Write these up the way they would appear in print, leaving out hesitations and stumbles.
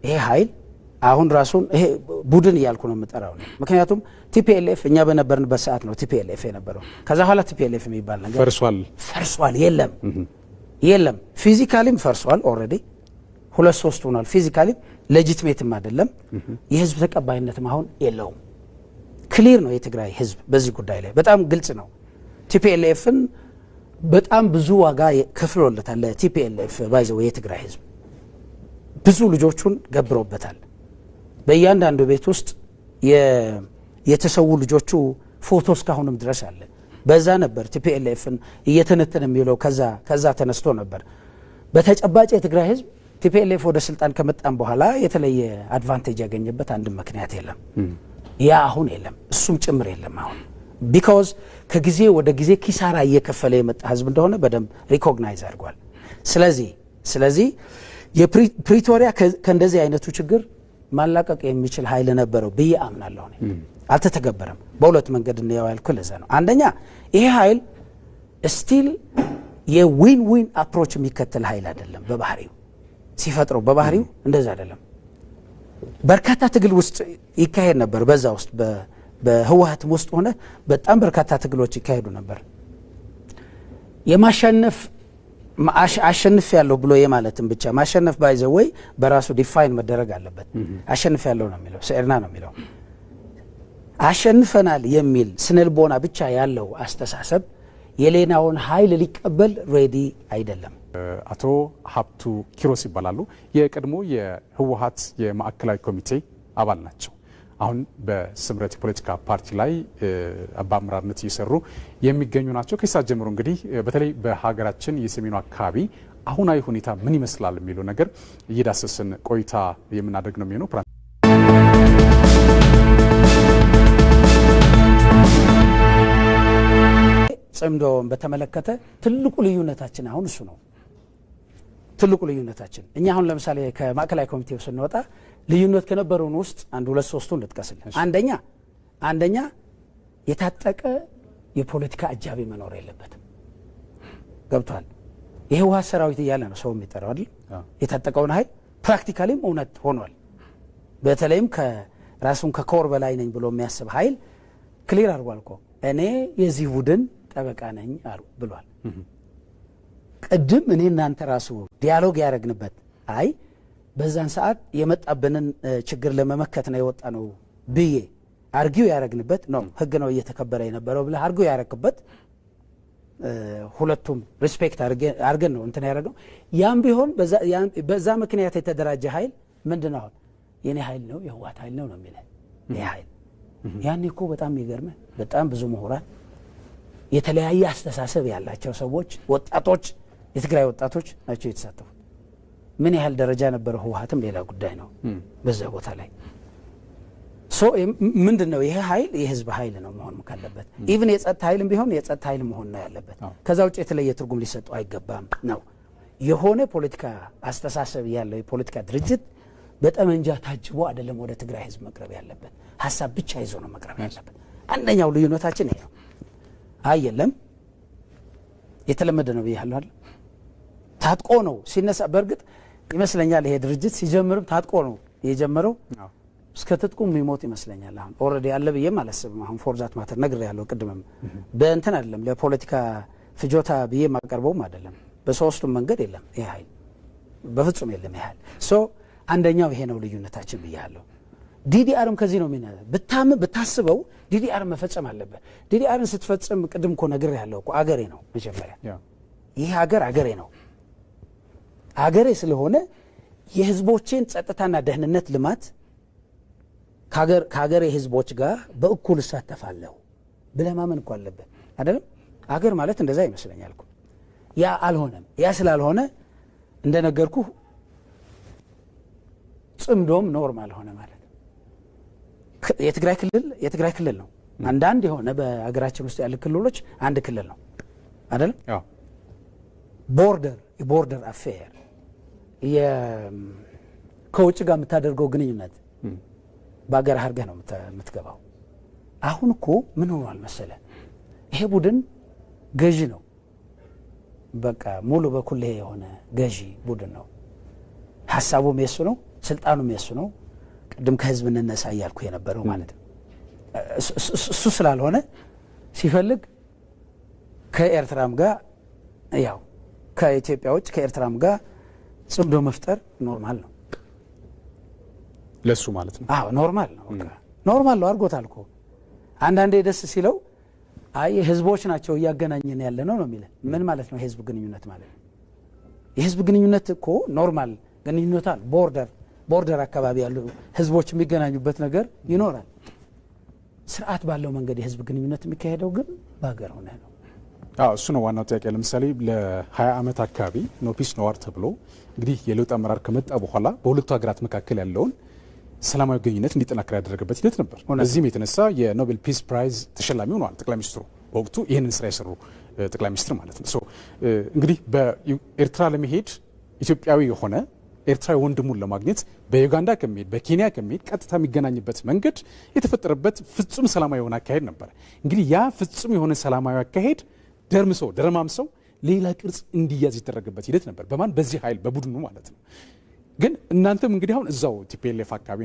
ይሄ ኃይል አሁን ራሱን ይሄ ቡድን ያልኩ ነው የምጠራው ነው ምክንያቱም ቲፒኤልኤፍ እኛ በነበርንበት ሰዓት ነው ቲፒኤልኤፍ የነበረው ከዛ ኋላ ቲፒኤልኤፍ የሚባል ነገር ፈርሷል የለም ፊዚካሊም ፈርሷል ኦሬዲ 2-3 ሆኗል ፊዚካሊም ሌጂቲሜትም አይደለም የህዝብ ተቀባይነትም አሁን የለውም ክሊር ነው የትግራይ ህዝብ በዚህ ጉዳይ ላይ በጣም ግልጽ ነው ቲፒኤልኤፍን በጣም ብዙ ዋጋ ከፍሎለታል ለቲፒኤልኤፍ ባይዘው የትግራይ ህዝብ ብዙ ልጆቹን ገብሮበታል በእያንዳንዱ ቤት ውስጥ የተሰው ልጆቹ ፎቶስ ካሁንም ድረስ አለ በዛ ነበር ቲፒኤልኤፍን እየተነተነ የሚለው ከዛ ተነስቶ ነበር በተጨባጭ የትግራይ ህዝብ ቲፒኤልኤፍ ወደ ስልጣን ከመጣን በኋላ የተለየ አድቫንቴጅ ያገኘበት አንድ ምክንያት የለም ያ አሁን የለም እሱም ጭምር የለም አሁን ቢኮዝ ከጊዜ ወደ ጊዜ ኪሳራ እየከፈለ የመጣ ህዝብ እንደሆነ በደንብ ሪኮግናይዝ አድርጓል ስለዚህ የፕሪቶሪያ ከእንደዚህ አይነቱ ችግር ማላቀቅ የሚችል ኃይል ነበረው ብዬ አምናለሁ አልተተገበረም በሁለት መንገድ ነው ያልኩት ለዛ ነው አንደኛ ይሄ ኃይል ስቲል የዊን ዊን አፕሮች የሚከተል ኃይል አይደለም በባህሪው ሲፈጥረው በባህሪው እንደዛ አይደለም በርካታ ትግል ውስጥ ይካሄድ ነበር በዛ ውስጥ በህወሓት ውስጥ ሆነ በጣም በርካታ ትግሎች ይካሄዱ ነበር የማሸነፍ አሸንፍ ያለው ብሎ የማለትም ብቻ ማሸነፍ ባይዘው ወይ በራሱ ዲፋይን መደረግ አለበት አሸንፍ ያለው ነው የሚለው ሰዕርና ነው የሚለው አሸንፈናል የሚል ስነልቦና ብቻ ያለው አስተሳሰብ የሌናውን ኃይል ሊቀበል ሬዲ አይደለም አቶ ሀብቱ ኪሮስ ይባላሉ የቀድሞ የህወሓት የማዕከላዊ ኮሚቴ አባል ናቸው አሁን በስምረት ፖለቲካ ፓርቲ ላይ አባምራርነት እየሰሩ የሚገኙ ናቸው ከሳት ጀምሮ እንግዲህ በተለይ በሀገራችን የሰሜኑ አካባቢ አሁናዊ ሁኔታ ምን ይመስላል የሚለው ነገር እየዳሰስን ቆይታ የምናደርግ ነው የሚሆነው ጽምዶን በተመለከተ ትልቁ ልዩነታችን አሁን እሱ ነው ትልቁ ልዩነታችን እኛ አሁን ለምሳሌ ከማዕከላዊ ኮሚቴው ስንወጣ ልዩነት ከነበረውን ውስጥ 1-2-3 ልጥቀስልኝ አንደኛ የታጠቀ የፖለቲካ አጃቢ መኖር የለበትም ገብቷል የህወሓት ሰራዊት እያለ ነው ሰው የሚጠራው አይደል የታጠቀውን ኃይል ፕራክቲካሊም እውነት ሆኗል በተለይም ከራሱን ከኮር በላይ ነኝ ብሎ የሚያስብ ኃይል ክሊር አድርጓል እኮ እኔ የዚህ ቡድን ጠበቃ ነኝ ብሏል ቅድም እኔ እናንተ ራሱ ዲያሎግ ያረግንበት አይ በዛን ሰዓት የመጣብንን ችግር ለመመከት ነው የወጣ ነው ብዬ አርጊው ያረግንበት ነው ህግ ነው እየተከበረ የነበረው ብለ አርጊው ያረክበት ሁለቱም ሪስፔክት አርገን ነው እንትን ያረጋው ያም ቢሆን በዛ ምክንያት የተደራጀ ኃይል ምንድነው አሁን የኔ ኃይል ነው የህወሓት ኃይል ነው የሚለው ይሄ ኃይል ያኔ እኮ በጣም ይገርም በጣም ብዙ ምሁራን የተለያየ አስተሳሰብ ያላቸው ሰዎች ወጣቶች የትግራይ ወጣቶች ናቸው የተሳተፉት ምን ያህል ደረጃ ነበር ህወሓትም ሌላ ጉዳይ ነው በዛ ቦታ ላይ ምንድነው ይሄ ኃይል የህዝብ ኃይል ነው መሆን ካለበት ኢቭን የጸጥታ ኃይልም ቢሆን የጸጥታ ኃይል መሆን ነው ያለበት ከዛ ውጭ የተለየ ትርጉም ሊሰጠው አይገባም ነው የሆነ ፖለቲካ አስተሳሰብ ያለው የፖለቲካ ድርጅት በጠመንጃ ታጅቦ አይደለም ወደ ትግራይ ህዝብ መቅረብ ያለበት ሐሳብ ብቻ ይዞ ነው መቅረብ ያለበት አንደኛው ልዩነታችን ይሄ ነው አይደለም የተለመደ ነው ብያለሁ አይደል ታጥቆ ነው ሲነሳ በርግጥ ይመስለኛል ይሄ ድርጅት ሲጀምርም ታጥቆ ነው የጀመረው እስከ ትጥቁም የሚሞት ይመስለኛል አሁን ኦሬዲ ያለ በየም አላስብም አሁን ፎርዛት ማተር ነገር ያለው ቅድምም በእንትን አይደለም ለፖለቲካ ፍጆታ በየ ማቀርበውም አይደለም በሶስቱም መንገድ የለም ይሄ ኃይል በፍጹም የለም ይሄ ኃይል አንደኛው ይሄ ነው ልዩነታችን ብያለሁ ዲዲአርም ከዚህ ነው ሚና ብታስበው ዲዲአር መፈጸም አለበት ዲዲአርን ስትፈጽም ቅድም እኮ ነገር ያለው እኮ አገሬ ነው መጀመሪያ ይሄ አገሬ ነው አገሬ ስለሆነ የህዝቦችን ጸጥታና ደህንነት ልማት ከሀገሬ ህዝቦች ጋር በእኩል እሳተፋለሁ ብለማመን እኮ አለበት አይደለም አገር ማለት እንደዛ ይመስለኛል እኮ ያ አልሆነም ያ ስላልሆነ እንደነገርኩ ጽምዶም ኖርማል ሆነ ማለት የትግራይ ክልል ነው አንዳንድ የሆነ በአገራችን ውስጥ ያለ ክልሎች አንድ ክልል ነው አይደለም ቦርደር አፌር ከውጭ ጋር የምታደርገው ግንኙነት ባገር አርገህ ነው የምትገባው አሁን እኮ ምን ሆኗል መሰለ ይሄ ቡድን ገዢ ነው በቃ ሙሉ በኩል የሆነ ገዢ ቡድን ነው ሐሳቡም የሱ ነው ስልጣኑም የሱ ነው። ቅድም ከህዝብ እንነሳ እያልኩ የነበረው ማለት ነው። እሱ ስላልሆነ ሲፈልግ ከኤርትራም ጋር ያው ከኢትዮጵያ ውጭ ከኤርትራም ጋር ጽምዶ መፍጠር ኖርማል ነው ለሱ ማለት ነው። አዎ ኖርማል ነው። ኖርማል ነው አድርጎታል እኮ። አንዳንዴ ደስ ሲለው አይ ህዝቦች ናቸው እያገናኘን ያለ ነው የሚለው። ምን ማለት ነው የህዝብ ግንኙነት ማለት? የህዝብ ግንኙነት እኮ ኖርማል ግንኙነት አለ። ቦርደር አካባቢ ያሉ ህዝቦች የሚገናኙበት ነገር ይኖራል። ስርዓት ባለው መንገድ የህዝብ ግንኙነት የሚካሄደው ግን በሀገር ሆነ ነው። እሱ ነው ዋናው ጥያቄ። ለምሳሌ ለ20 ዓመት አካባቢ ኖ ፒስ ኖ ዋር ተብሎ እንግዲህ የለውጥ አመራር ከመጣ በኋላ በሁለቱ ሀገራት መካከል ያለውን ሰላማዊ ግንኙነት እንዲጠናከር ያደረገበት ሂደት ነበር። እዚህም የተነሳ የኖቤል ፒስ ፕራይዝ ተሸላሚ ሆነዋል ጠቅላይ ሚኒስትሩ፣ በወቅቱ ይህንን ስራ የሰሩ ጠቅላይ ሚኒስትር ማለት ነው። እንግዲህ በኤርትራ ለመሄድ ኢትዮጵያዊ የሆነ ኤርትራዊ ወንድሙን ለማግኘት በዩጋንዳ ከሚሄድ በኬንያ ከሚሄድ ቀጥታ የሚገናኝበት መንገድ የተፈጠረበት ፍጹም ሰላማዊ የሆነ አካሄድ ነበር። እንግዲህ ያ ፍጹም የሆነ ሰላማዊ አካሄድ ደረማምሰው ሌላ ቅርጽ እንዲያዝ የተደረገበት ሂደት ነበር። በማን? በዚህ ኃይል በቡድኑ ማለት ነው። ግን እናንተም እንግዲህ አሁን እዛው ቲፒኤልኤፍ አካባቢ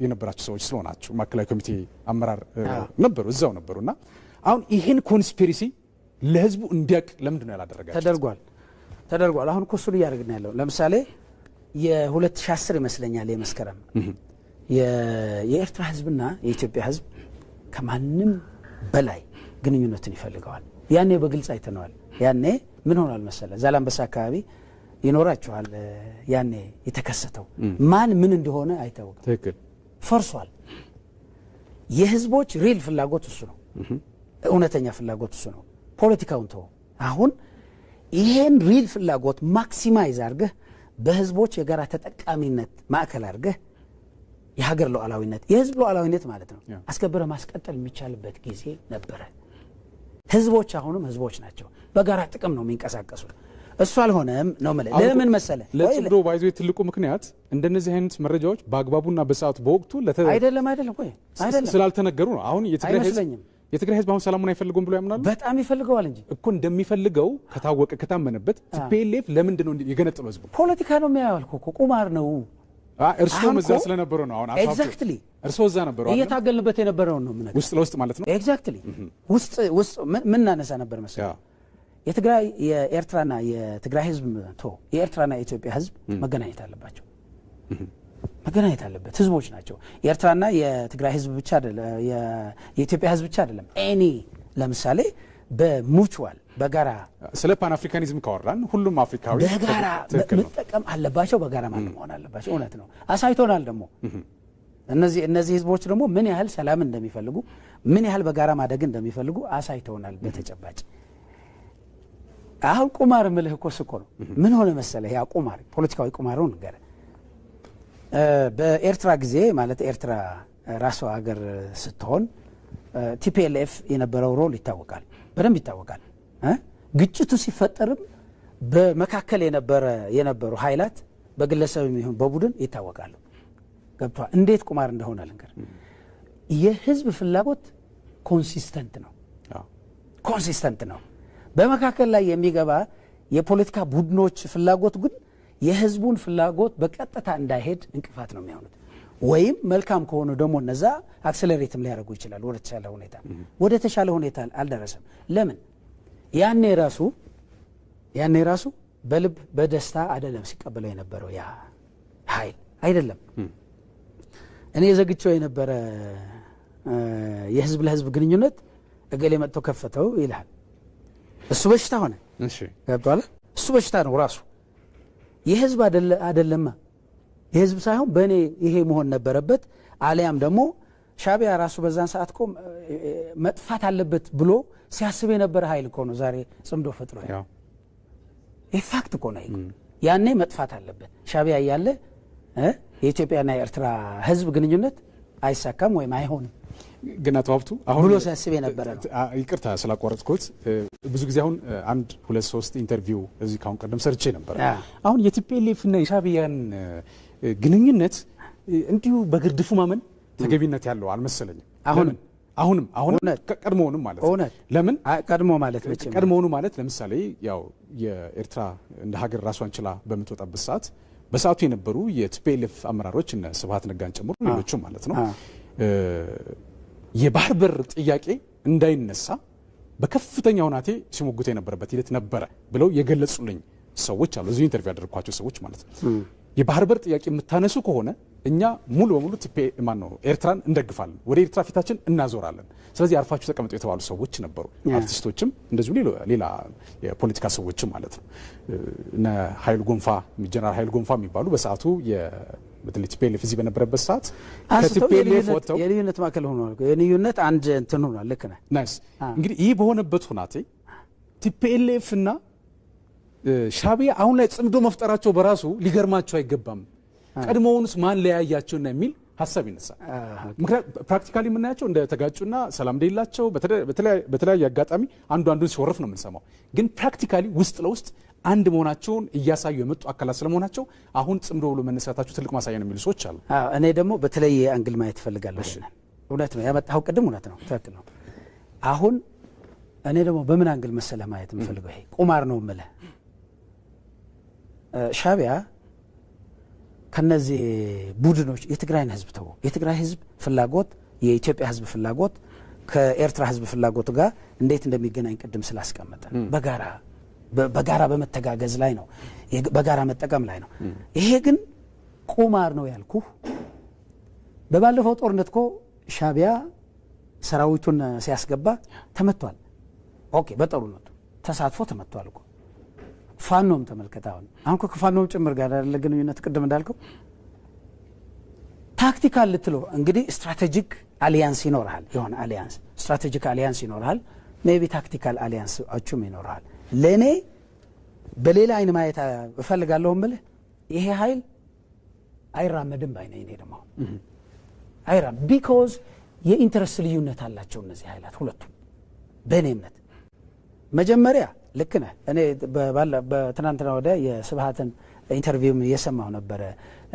የነበራችሁ ሰዎች ስለሆናችሁ ማዕከላዊ ኮሚቴ አመራር ነበሩ፣ እዛው ነበሩና አሁን ይህን ኮንስፒሬሲ ለህዝቡ እንዲያውቅ ለምንድን ነው ያላደረጋችሁት? ተደርጓል። አሁን እኮ እሱን እያደረግን ያለው ለምሳሌ የ2010 ይመስለኛል የመስከረም የኤርትራ ህዝብና የኢትዮጵያ ህዝብ ከማንም በላይ ግንኙነትን ይፈልገዋል። ያኔ በግልጽ አይተነዋል። ያኔ ምን ሆኗል መሰለ? ዛላምበሳ አካባቢ ይኖራችኋል። ያኔ የተከሰተው ማን ምን እንደሆነ አይታወቅም። ትክክል ፈርሷል። የህዝቦች ሪል ፍላጎት እሱ ነው። እውነተኛ ፍላጎት እሱ ነው። ፖለቲካውን ተው። አሁን ይሄን ሪል ፍላጎት ማክሲማይዝ አድርገህ በህዝቦች የጋራ ተጠቃሚነት ማዕከል አድርገህ የሀገር ሉዓላዊነት የህዝብ ሉዓላዊነት ማለት ነው አስከብረ ማስቀጠል የሚቻልበት ጊዜ ነበረ። ህዝቦች አሁንም ህዝቦች ናቸው። በጋራ ጥቅም ነው የሚንቀሳቀሱ። እሱ አልሆነም ነው ማለት ለምን መሰለ? ለጽምዶ ባይዞ ትልቁ ምክንያት እንደነዚህ አይነት መረጃዎች በአግባቡና በሰዓቱ በወቅቱ አይደለም ስላልተነገሩ ነው። አሁን የትግራይ ህዝብ አሁን ሰላሙን አይፈልገውም ብሎ ያምናሉ። በጣም ይፈልገዋል እንጂ እኮ እንደሚፈልገው ከታወቀ ከታመነበት ቲፒኤልኤፍ ለምንድን ነው የገነጠለው? ህዝቡ ፖለቲካ ነው የሚያዋልኩ እኮ ቁማር ነው። እርስዎ እዛ ስለነበሩ ነው። አሁን ኤግዛክትሊ እርስዎ እዛ ነበሩ እየታገልንበት የነበረው ነው ምን ውስጥ ለውስጥ ማለት ነው። ኤግዛክትሊ ውስጥ ምን እናነሳ ነበር መሰለህ? የትግራይ የኤርትራና የትግራይ ህዝብ የኤርትራና የኢትዮጵያ ህዝብ መገናኘት አለባቸው። መገናኘት አለበት። ህዝቦች ናቸው። የኤርትራና የትግራይ ህዝብ ብቻ አይደለም፣ የኢትዮጵያ ህዝብ ብቻ አይደለም። ለምሳሌ በሙቹዋል በጋራ ስለ ፓን አፍሪካኒዝም ካወራን ሁሉም አፍሪካዊ በጋራ መጠቀም አለባቸው። በጋራ ማለት መሆን አለባቸው። እውነት ነው። አሳይቶናል ደግሞ እነዚህ ህዝቦች ደግሞ ምን ያህል ሰላም እንደሚፈልጉ፣ ምን ያህል በጋራ ማደግ እንደሚፈልጉ አሳይተውናል በተጨባጭ። አሁን ቁማር ምልህ እኮ እኮ ነው። ምን ሆነ መሰለህ? ያ ቁማር ፖለቲካዊ ቁማር ነው ነገር በኤርትራ ጊዜ ማለት ኤርትራ ራሷ ሀገር ስትሆን ቲፒኤልኤፍ የነበረው ሮል ይታወቃል፣ በደንብ ይታወቃል። ግጭቱ ሲፈጠርም በመካከል የነበሩ ኃይላት በግለሰብም ይሁን በቡድን ይታወቃሉ። ገብቷል? እንዴት ቁማር እንደሆነ ልንገር። የህዝብ ፍላጎት ኮንሲስተንት ነው። በመካከል ላይ የሚገባ የፖለቲካ ቡድኖች ፍላጎት ግን የህዝቡን ፍላጎት በቀጥታ እንዳይሄድ እንቅፋት ነው የሚሆኑት። ወይም መልካም ከሆነ ደግሞ እነዛ አክሰለሬትም ሊያደርጉ ይችላል ወደ ተሻለ ሁኔታ አልደረሰም። ለምን? ያኔ ራሱ በልብ በደስታ አይደለም ሲቀበለው የነበረው ያ ኃይል አይደለም። እኔ ዘግቼው የነበረ የህዝብ ለህዝብ ግንኙነት እገሌ መጥቶ ከፈተው ይላል። እሱ በሽታ ሆነ። ገብቷል? እሱ በሽታ ነው ራሱ። የህዝብ አይደለማ። የህዝብ ሳይሆን በእኔ ይሄ መሆን ነበረበት። አሊያም ደግሞ ሻዕቢያ ራሱ በዛን ሰዓት እኮ መጥፋት አለበት ብሎ ሲያስብ የነበረ ኃይል እኮ ነው ዛሬ ጽምዶ ፈጥሮ ያው ኢፋክት እኮ ነው። ያኔ መጥፋት አለበት ሻዕቢያ እያለ የኢትዮጵያና የኤርትራ ህዝብ ግንኙነት አይሳካም ወይም አይሆንም። ግን አቶ ሀብቱ አሁን ብሎ ሲያስብ የነበረ ነው። ይቅርታ ስላቋረጥኩት። ብዙ ጊዜ አሁን 1 2 3 ኢንተርቪው እዚህ ካሁን ቀደም ሰርቼ ነበር። አሁን የቲፒኤልኤፍ እና የሻዕቢያን ግንኙነት እንዲሁ በግርድፉ ማመን ተገቢነት ያለው አልመሰለኝም። አሁንም ቀድሞውንም ማለት ነው። ለምን ቀድሞውኑ ማለት ለምሳሌ ያው የኤርትራ እንደ ሀገር ራሷን ችላ በምትወጣበት ሰዓት በሰዓቱ የነበሩ የቲፒኤልኤፍ አመራሮች እነ ስብሃት ነጋን ጨምሮ ሌሎችም ማለት ነው የባህር በር ጥያቄ እንዳይነሳ በከፍተኛ ሁናቴ ሲሞግቱ የነበረበት ሂደት ነበረ ብለው የገለጹልኝ ሰዎች አሉ። እዚህ ኢንተርቪው ያደረኳቸው ሰዎች ማለት ነው። የባህር በር ጥያቄ የምታነሱ ከሆነ እኛ ሙሉ በሙሉ ኤርትራን እንደግፋለን፣ ወደ ኤርትራ ፊታችን እናዞራለን፣ ስለዚህ አርፋችሁ ተቀምጡ የተባሉ ሰዎች ነበሩ። አርቲስቶችም እንደዚሁ ሌላ የፖለቲካ ሰዎችም ማለት ነው። እነ ኃይሉ ጎንፋ ጀነራል ኃይሉ ጎንፋ የሚባሉ በሰዓቱ በተለይ ቲፒኤልኤፍ እዚህ በነበረበት ሰዓት ከቲፒኤልኤፍ ወጥተው የልዩነት ማዕከል ሆኗል። የልዩነት አንድ እንትን ሆኗል። ልክ ነህ። ናይስ። እንግዲህ ይህ በሆነበት ሁናቴ ቲፒኤልኤፍ እና ሻዕቢያ አሁን ላይ ጽምዶ መፍጠራቸው በራሱ ሊገርማቸው አይገባም። ቀድሞውንስ ማን ለያያቸውና የሚል ሀሳብ ይነሳል። ምክንያቱም ፕራክቲካሊ የምናያቸው እንደ ተጋጩና ሰላም እንደሌላቸው በተለያየ አጋጣሚ አንዱን ሲወርፍ ነው የምንሰማው። ግን ፕራክቲካሊ ውስጥ ለውስጥ አንድ መሆናቸውን እያሳዩ የመጡ አካላት ስለመሆናቸው አሁን ጽምዶ ብሎ መነሳታቸው ትልቅ ማሳያ ነው የሚሉ ሰዎች አሉ። እኔ ደግሞ በተለየ አንግል ማየት እፈልጋለሁ። እውነት ነው ያመጣው ቅድም እውነት ነው፣ ትክክል ነው። አሁን እኔ ደግሞ በምን አንግል መሰለህ ማየት የምፈልገው ይሄ ቁማር ነው የምልህ። ሻዕቢያ ከነዚህ ቡድኖች የትግራይን ህዝብ ተው የትግራይ ህዝብ ፍላጎት የኢትዮጵያ ህዝብ ፍላጎት ከኤርትራ ህዝብ ፍላጎት ጋር እንዴት እንደሚገናኝ ቅድም ስላስቀመጠ በጋራ በመተጋገዝ ላይ ነው፣ በጋራ መጠቀም ላይ ነው። ይሄ ግን ቁማር ነው ያልኩ። በባለፈው ጦርነት እኮ ሻዕቢያ ሰራዊቱን ሲያስገባ ተመቷል። ኦኬ፣ በጦርነቱ ተሳትፎ ተመቷል እኮ። ፋኖም ተመልከታ። አሁን ከፋኖም ጭምር ጋር ያለ ግንኙነት ቅድም እንዳልከው ታክቲካል ልትለው እንግዲህ ስትራቴጂክ አሊያንስ ይኖርሃል። የሆነ አሊያንስ ስትራቴጂክ አሊያንስ ይኖርሃል። ሜቢ ታክቲካል አሊያንስ አቹም ይኖርሃል። ለኔ በሌላ አይን ማየት እፈልጋለሁ እምልህ ይሄ ኃይል አይራመድም ባይ ነኝ። እኔ ደግሞ ቢኮዝ የኢንተረስት ልዩነት አላቸው እነዚህ ኃይላት ሁለቱም። በእኔ እምነት መጀመሪያ ልክ ነህ። እኔ በትናንትና ወደ የስብሃትን ኢንተርቪውም እየሰማሁ ነበረ።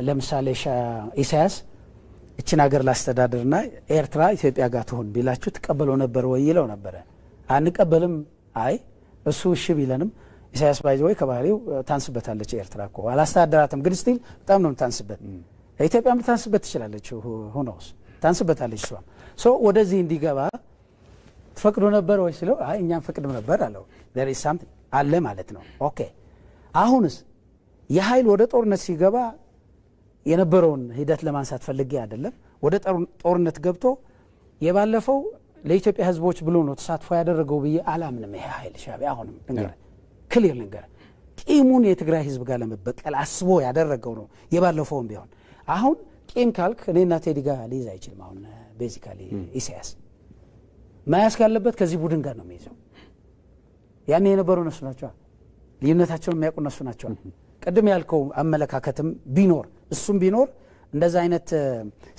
ለምሳሌ ኢሳያስ እችን ሀገር ላስተዳድርና ኤርትራ ኢትዮጵያ ጋር ትሆን ቢላችሁ ትቀበለው ነበር ወይ ይለው ነበረ። አንቀበልም። አይ እሱ እሺ ቢለንም ኢሳያስ ባይዘ ወይ ከባህሪው ታንስበታለች ኤርትራ እኮ አላስተዳደራትም፣ ግን ስቲል በጣም ነው ታንስበት። ኢትዮጵያም ታንስበት ትችላለች፣ ሆኖስ ታንስበታለች እሷም። ሶ ወደዚህ እንዲገባ ፈቅዶ ነበር ወይ ሲለው አይ እኛም ፈቅዶ ነበር አለው። there is something አለ ማለት ነው። ኦኬ አሁንስ የኃይል ወደ ጦርነት ሲገባ የነበረውን ሂደት ለማንሳት ፈልጌ አይደለም። ወደ ጦርነት ገብቶ የባለፈው ለኢትዮጵያ ህዝቦች ብሎ ነው ተሳትፎ ያደረገው ብዬ አላምንም። ይሄ ኃይል ሻዕቢያ አሁንም ክሊር ልንገር ቂሙን የትግራይ ህዝብ ጋር ለመበቀል አስቦ ያደረገው ነው የባለፈውም ቢሆን። አሁን ቂም ካልክ እኔና ቴዲ ጋር ሊይዝ አይችልም። አሁን ቤዚካሊ ኢሳያስ ማያስ ካለበት ከዚህ ቡድን ጋር ነው የሚይዘው። ያኔ የነበሩ እነሱ ናቸው፣ ልዩነታቸውን የሚያውቁ እነሱ ናቸው። ቅድም ያልከው አመለካከትም ቢኖር እሱም ቢኖር እንደዛ አይነት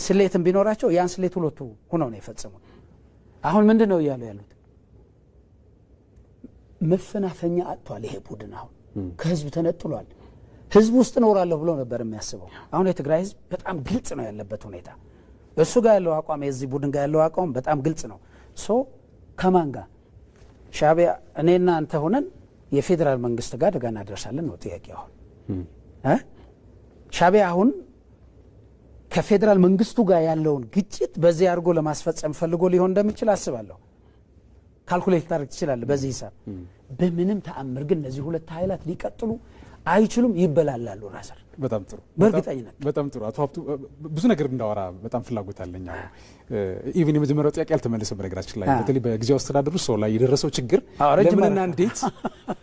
ስሌትም ቢኖራቸው ያን ስሌት ሁለቱ ሆነው ነው የፈጸሙት። አሁን ምንድን ነው እያሉ ያሉት? መፈናፈኛ አጥቷል ይሄ ቡድን። አሁን ከህዝብ ተነጥሏል። ህዝብ ውስጥ እኖራለሁ ብሎ ነበር የሚያስበው። አሁን የትግራይ ህዝብ በጣም ግልጽ ነው ያለበት ሁኔታ። እሱ ጋር ያለው አቋም የዚህ ቡድን ጋር ያለው አቋም በጣም ግልጽ ነው። ሶ ከማን ጋር ሻዕቢያ እኔና አንተ ሆነን የፌዴራል መንግስት ጋር አደጋ እናደርሳለን ነው ጥያቄ። አሁን ሻዕቢያ አሁን ከፌዴራል መንግስቱ ጋር ያለውን ግጭት በዚህ አድርጎ ለማስፈጸም ፈልጎ ሊሆን እንደሚችል አስባለሁ። ካልኩሌት ታደርግ ትችላለህ በዚህ ሂሳብ። በምንም ተአምር ግን እነዚህ ሁለት ኃይላት ሊቀጥሉ አይችሉም፣ ይበላላሉ ራስር። በጣም ጥሩ በእርግጠኝነት በጣም ጥሩ። አቶ ሀብቱ ብዙ ነገር እንዳወራ በጣም ፍላጎት አለኝ። ኢቭን የመጀመሪያው ጥያቄ አልተመለሰም። በነገራችን ላይ በተለይ በጊዜው አስተዳደሩ ሰው ላይ የደረሰው ችግር ለምንና እንዴት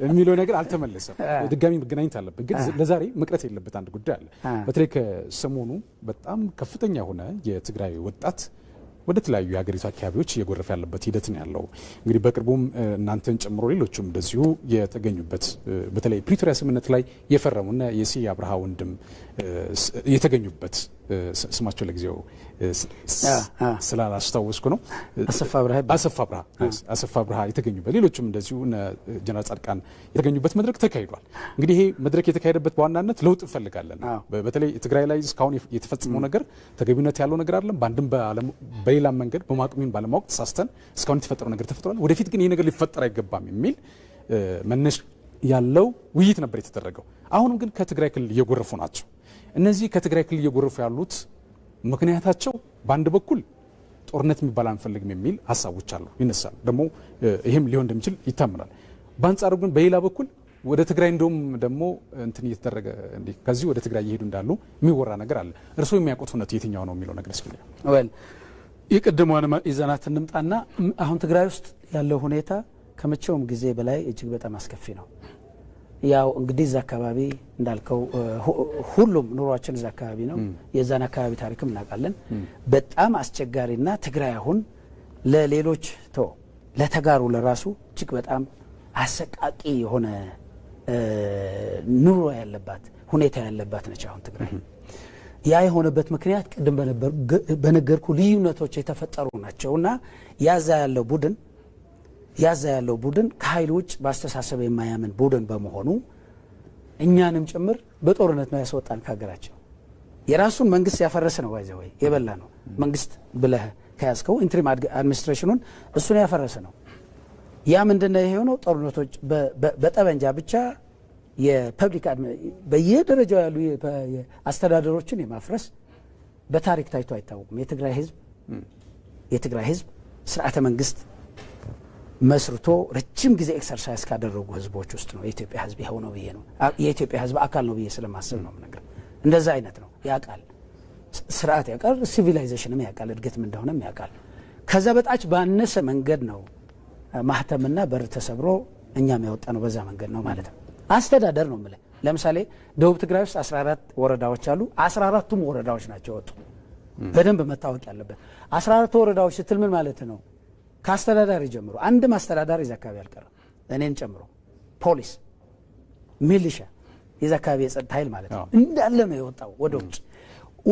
የሚለው ነገር አልተመለሰም። ድጋሚ መገናኘት አለበት። ግን ለዛሬ መቅረት የለበት አንድ ጉዳይ አለ። በተለይ ከሰሞኑ በጣም ከፍተኛ የሆነ የትግራይ ወጣት ወደ ተለያዩ የሀገሪቱ አካባቢዎች እየጎረፈ ያለበት ሂደት ነው ያለው። እንግዲህ በቅርቡም እናንተን ጨምሮ ሌሎችም እንደዚሁ የተገኙበት በተለይ ፕሪቶሪያ ስምምነት ላይ የፈረሙና የስዬ አብርሃ ወንድም የተገኙበት ስማቸው ለጊዜው ስላላስታወስኩ ነው አሰፋ ብርሃ የተገኙበት ሌሎችም እንደዚሁ ጀነራል ጻድቃን የተገኙበት መድረክ ተካሂዷል። እንግዲህ ይሄ መድረክ የተካሄደበት በዋናነት ለውጥ እንፈልጋለን። በተለይ ትግራይ ላይ እስካሁን የተፈጸመው ነገር ተገቢነት ያለው ነገር አይደለም። በአንድም በሌላም መንገድ በማቅሚን ባለማወቅ ተሳስተን እስካሁን የተፈጠረው ነገር ተፈጥሯል። ወደፊት ግን ይሄ ነገር ሊፈጠር አይገባም የሚል መነሻ ያለው ውይይት ነበር የተደረገው። አሁንም ግን ከትግራይ ክልል እየጎረፉ ናቸው። እነዚህ ከትግራይ ክልል እየጎረፉ ያሉት ምክንያታቸው በአንድ በኩል ጦርነት የሚባል አንፈልግም የሚል ሀሳቦች አሉ ይነሳል። ደግሞ ይሄም ሊሆን እንደሚችል ይታመናል። በአንጻሩ ግን በሌላ በኩል ወደ ትግራይ እንደውም ደግሞ እንትን እየተደረገ እንዲህ ከዚህ ወደ ትግራይ እየሄዱ እንዳሉ የሚወራ ነገር አለ። እርስዎ የሚያውቁት እውነቱ የትኛው ነው የሚለው ነገር እስኪ ወል የቀደመውን ይዘናት እንምጣና አሁን ትግራይ ውስጥ ያለው ሁኔታ ከመቼውም ጊዜ በላይ እጅግ በጣም አስከፊ ነው። ያው እንግዲህ እዛ አካባቢ እንዳልከው ሁሉም ኑሯችን እዛ አካባቢ ነው። የዛን አካባቢ ታሪክም እናውቃለን። በጣም አስቸጋሪና ትግራይ አሁን ለሌሎች ለተጋሩ ለራሱ እጅግ በጣም አሰቃቂ የሆነ ኑሮ ያለባት ሁኔታ ያለባት ነች አሁን ትግራይ። ያ የሆነበት ምክንያት ቅድም በነገርኩ ልዩነቶች የተፈጠሩ ናቸውና ያዛ ያለው ቡድን ከኃይል ውጭ በአስተሳሰብ የማያምን ቡድን በመሆኑ እኛንም ጭምር በጦርነት ነው ያስወጣን ከሀገራቸው። የራሱን መንግስት ያፈረሰ ነው ወይ የበላ ነው መንግስት ብለህ ከያዝከው ኢንትሪም አድሚኒስትሬሽኑን እሱን ያፈረሰ ነው። ያ ምንድነው የሆነው? ጦርነቶች በጠበንጃ ብቻ የፐብሊክ በየደረጃው ያሉ አስተዳደሮችን የማፍረስ በታሪክ ታይቶ አይታወቅም። የትግራይ ህዝብ ስርዓተ መንግስት መስርቶ ረጅም ጊዜ ኤክሰርሳይዝ ካደረጉ ህዝቦች ውስጥ ነው የኢትዮጵያ ህዝብ ይሄው ነው ብዬ ነው የኢትዮጵያ ህዝብ አካል ነው ብዬ ስለማስብ ነው ነገር እንደዛ አይነት ነው ያቃል ስርዓት ያቃል ሲቪላይዜሽንም ያቃል እድገትም እንደሆነም ያቃል። ከዛ በታች ባነሰ መንገድ ነው ማህተምና በር ተሰብሮ እኛም ያወጣ ነው በዛ መንገድ ነው ማለት ነው። አስተዳደር ነው ማለት ለምሳሌ ደቡብ ትግራይ ውስጥ 14 ወረዳዎች አሉ። 14ቱም ወረዳዎች ናቸው ወጡ። በደንብ መታወቅ ያለበት 14 ወረዳዎች ስትል ምን ማለት ነው? ከአስተዳዳሪ ጀምሮ አንድም አስተዳዳሪ እዛ አካባቢ አልቀረም እኔን ጨምሮ ፖሊስ፣ ሚሊሻ፣ የዛ አካባቢ የጸጥታ ኃይል ማለት ነው እንዳለ ነው የወጣው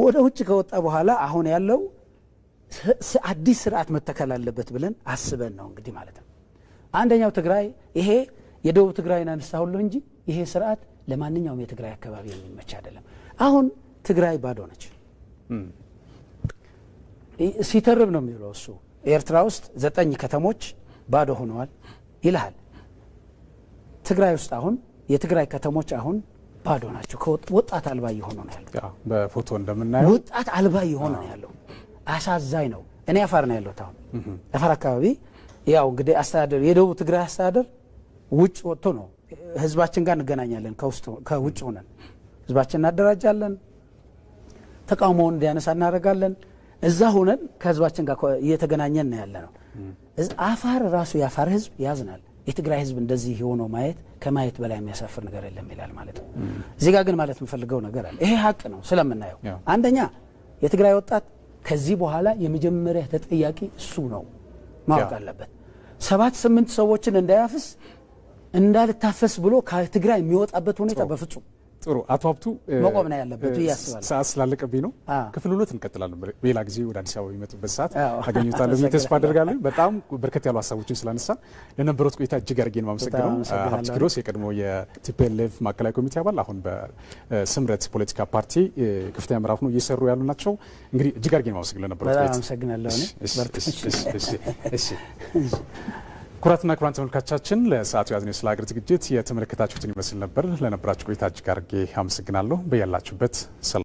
ወደ ውጭ ከወጣ በኋላ አሁን ያለው አዲስ ስርዓት መተከል አለበት ብለን አስበን ነው እንግዲህ ማለት ነው። አንደኛው ትግራይ ይሄ የደቡብ ትግራይን አነሳሁልህ እንጂ ይሄ ስርዓት ለማንኛውም የትግራይ አካባቢ የሚመች አይደለም። አሁን ትግራይ ባዶ ነች። ሲተርብ ነው የሚለው እሱ ኤርትራ ውስጥ 9 ከተሞች ባዶ ሆነዋል ይልሃል። ትግራይ ውስጥ አሁን የትግራይ ከተሞች አሁን ባዶ ናቸው። ወጣት አልባ እየሆኑ ነው ያለው። በፎቶ እንደምናየው ወጣት አልባ እየሆነ ነው ያለው። አሳዛኝ ነው። እኔ አፋር ነው ያለሁት። አሁን አፋር አካባቢ ያው እንግዲህ አስተዳደር የደቡብ ትግራይ አስተዳደር ውጭ ወጥቶ ነው ህዝባችን ጋር እንገናኛለን። ከውጭ ሆነን ህዝባችን እናደራጃለን፣ ተቃውሞውን እንዲያነሳ እናደርጋለን። እዛ ሆነን ከህዝባችን ጋር እየተገናኘን ነው ያለ ነው። አፋር ራሱ የአፋር ህዝብ ያዝናል። የትግራይ ህዝብ እንደዚህ ሆኖ ከማየት በላይ የሚያሳፍር ነገር የለም ይላል ማለት ነው። እዚህ ጋር ግን ማለት የምፈልገው ነገር አለ። ይሄ ሀቅ ነው ስለምናየው። አንደኛ የትግራይ ወጣት ከዚህ በኋላ የመጀመሪያ ተጠያቂ እሱ ነው ማወቅ አለበት። 7-8 ሰዎችን እንዳያፍስ እንዳልታፈስ ብሎ ከትግራይ የሚወጣበት ሁኔታ በፍጹም ጥሩ አቶ ሀብቱ መቆም ነው ያለበት ያስባል። ሰዓት ስላለቀብኝ ነው። ክፍል 2 እንቀጥላለን። በሌላ ጊዜ ወደ አዲስ አበባ የሚመጡበት ሰዓት አገኙታለሁ ብዬ ተስፋ አደርጋለሁ። በጣም በርከት ያሉ ሀሳቦችን ስላነሳን ለነበሩት ቆይታ እጅግ አድርጌ ነው የማመሰግነው። ሀብቱ ኪሮስ የቀድሞ የቲፒኤልኤፍ ማዕከላዊ ኮሚቴ አባል፣ አሁን በስምረት ፖለቲካ ፓርቲ ከፍተኛ ምዕራፍ ነው እየሰሩ ያሉ ናቸው። እንግዲህ እጅግ አድርጌ ነው የማመሰግነው ለነበሩት ቆይታ። አመሰግናለሁ። እሺ ኩራትና ኩራን ተመልካቾቻችን ለሰዓቱ ያዝነው ስለ ሀገር ዝግጅት የተመለከታችሁትን ይመስል ነበር። ለነበራችሁ ቆይታ እጅግ አድርጌ አመሰግናለሁ። በያላችሁበት ሰላም